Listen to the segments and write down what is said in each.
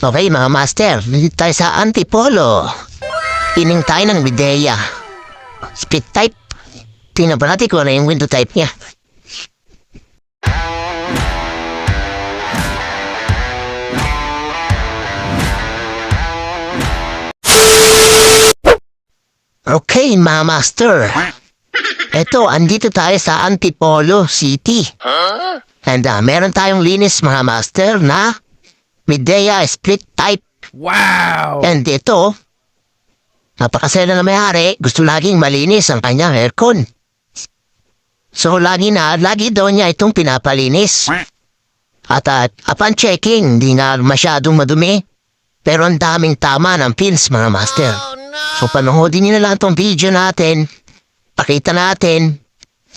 Okay mga master, dito tayo sa Antipolo. Ining tayo ng Midea. Split type. Tingnan pa natin kung ano yung window type niya. Okay mga master. Eto, andito tayo sa Antipolo City. And meron tayong linis mga master na Midea split type. Wow! And ito, napakasela na may-ari, gusto laging malinis ang kanyang aircon. So lagi daw niya itong pinapalinis. At upon checking, di na masyadong madumi. Pero ang daming tama ng pins mga master. So panoodin niyo na lang itong video natin. Pakita natin.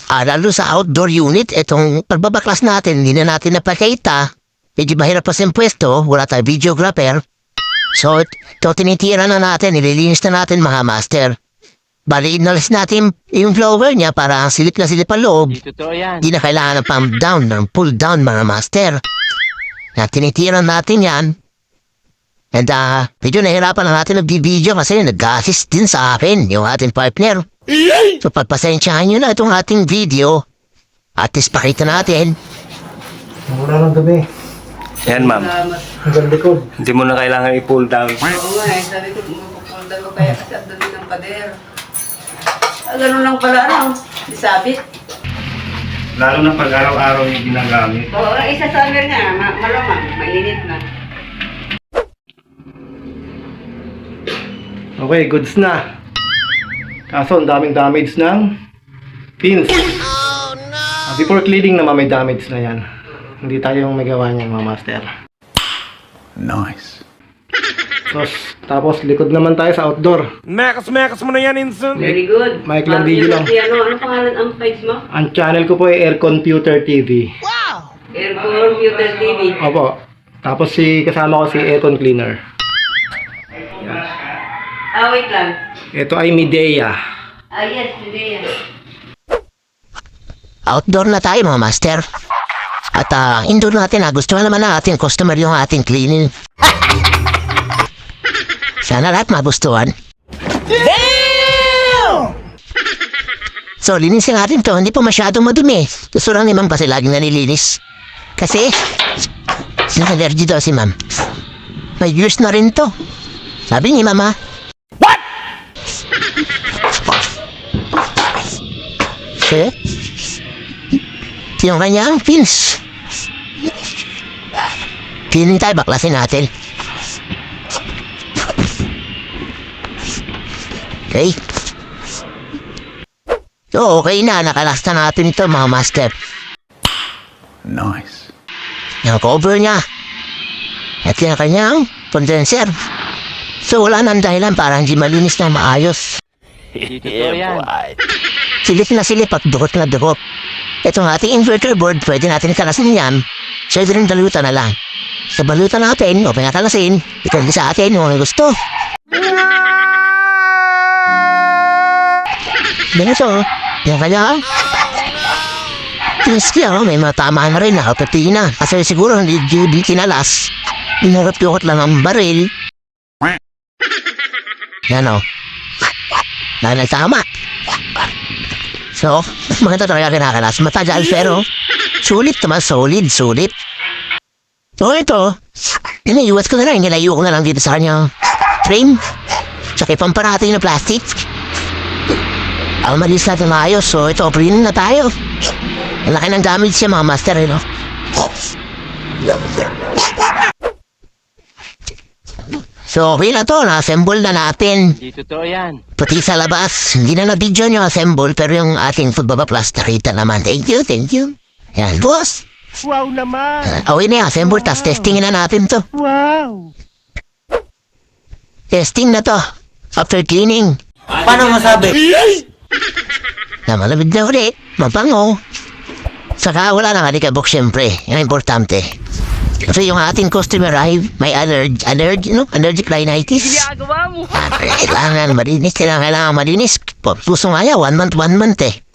Lalo sa outdoor unit, itong pagbabaklas natin, hindi na natin napakita. Medyo mahirap pa sa pwesto, wala tayong videographer. So, ito tinitira na natin, nililinis na natin mga master. Bali, inalis natin yung flower niya para silip na silip ang loob. Hindi na kailangan ng pump down, ng pull down mga master. Tinitira natin yan. And medyo nahirapan na natin nag-video kasi nag-assist din sa akin, yung ating partner. So, pagpasensyahan nyo na itong ating video. At least pakita natin. Wala ng gabi. Yan, ma'am. Hanggang likod. Hindi mo na kailangan i-pull down. Oo nga eh, sabi ko, pull down ko kaya kasi ang dali ng pader. Ganun lang pala, ano, isabit. Lalo na pag araw-araw yung ginagamit. Oo, isa sa amin nga, malamang, mainit na. Okay, goods na. Kaso, ang daming damage ng pins. Before cleaning naman may damage na yan. Hindi tayo yung magawa niyan mga master. Nice. Tapos likod naman tayo sa outdoor. Mekas mo na yan, Inson. Very good. Mic lang video lang. Ano pangalan ang page mo? Ang channel ko po ay airconputerTV. airconputerTV. Opo. Tapos kasama ko si Aircon Cleaner. Wait lang. Ito ay Midea. Yes, Midea. Outdoor na tayo mga master. At indoor natin gusto naman ng ating customer yung ating cleaning. Sana lahat magustuhan. Damn! So linisin natin to, hindi po masyadong madumi. Gusto lang naman kasi laging nanilinis. Kasi naka-allergy daw si ma'am. May years na rin to. Sabi ni mama. What? Okay. Yung kanyang pins. Piling tayo, baklasin natin. Okay. So, okay na. Nakalasta natin ito, mga master. Nice. Yung cover niya. At yung kanyang condenser. So, wala nang dahilan para hindi malinis na maayos. Silip na silip at dukot na dukot. Itong ating inverter board, pwede natin kalasin yan. So, ito rin balutan na lang. Sa balutan natin, o pinakalasin, depende sa atin kung ano gusto. Ganito, yung kanya, kaya may matama na rin, nakapati na. Kasi siguro hindi kinalas. Inarap-yukot lang ang baril. Yan o. Nagtama. So, maganda talaga kinakalas. Matagal pero sulit naman, solid. So ito, inayuwas ko na lang, nilayo ko na lang dito sa kanyang frame. Tsaka ipamparati na plastic. Malis natin maayos. So ito, print na tayo. Ang laki ng damage siya mga master, no? So okay na to, na-assemble na natin. Hindi totoo yan. Pati sa labas, hindi na na-video nyo assemble, pero yung ating football plus nakita naman. Thank you. Yan, boss. Wow naman. Okay na, assemble, tas testingin na natin to. Wow. Testing na to. After cleaning. Paano masabi? Na malamig na ulit. Mabango. Saka wala na alikabok syempre. Yan importante. Kasi yung ating customer ay may allergic rhinitis. Ginagawa mo. Kailangan malinis. Kailangan malinis. Puso nga yan, one month eh.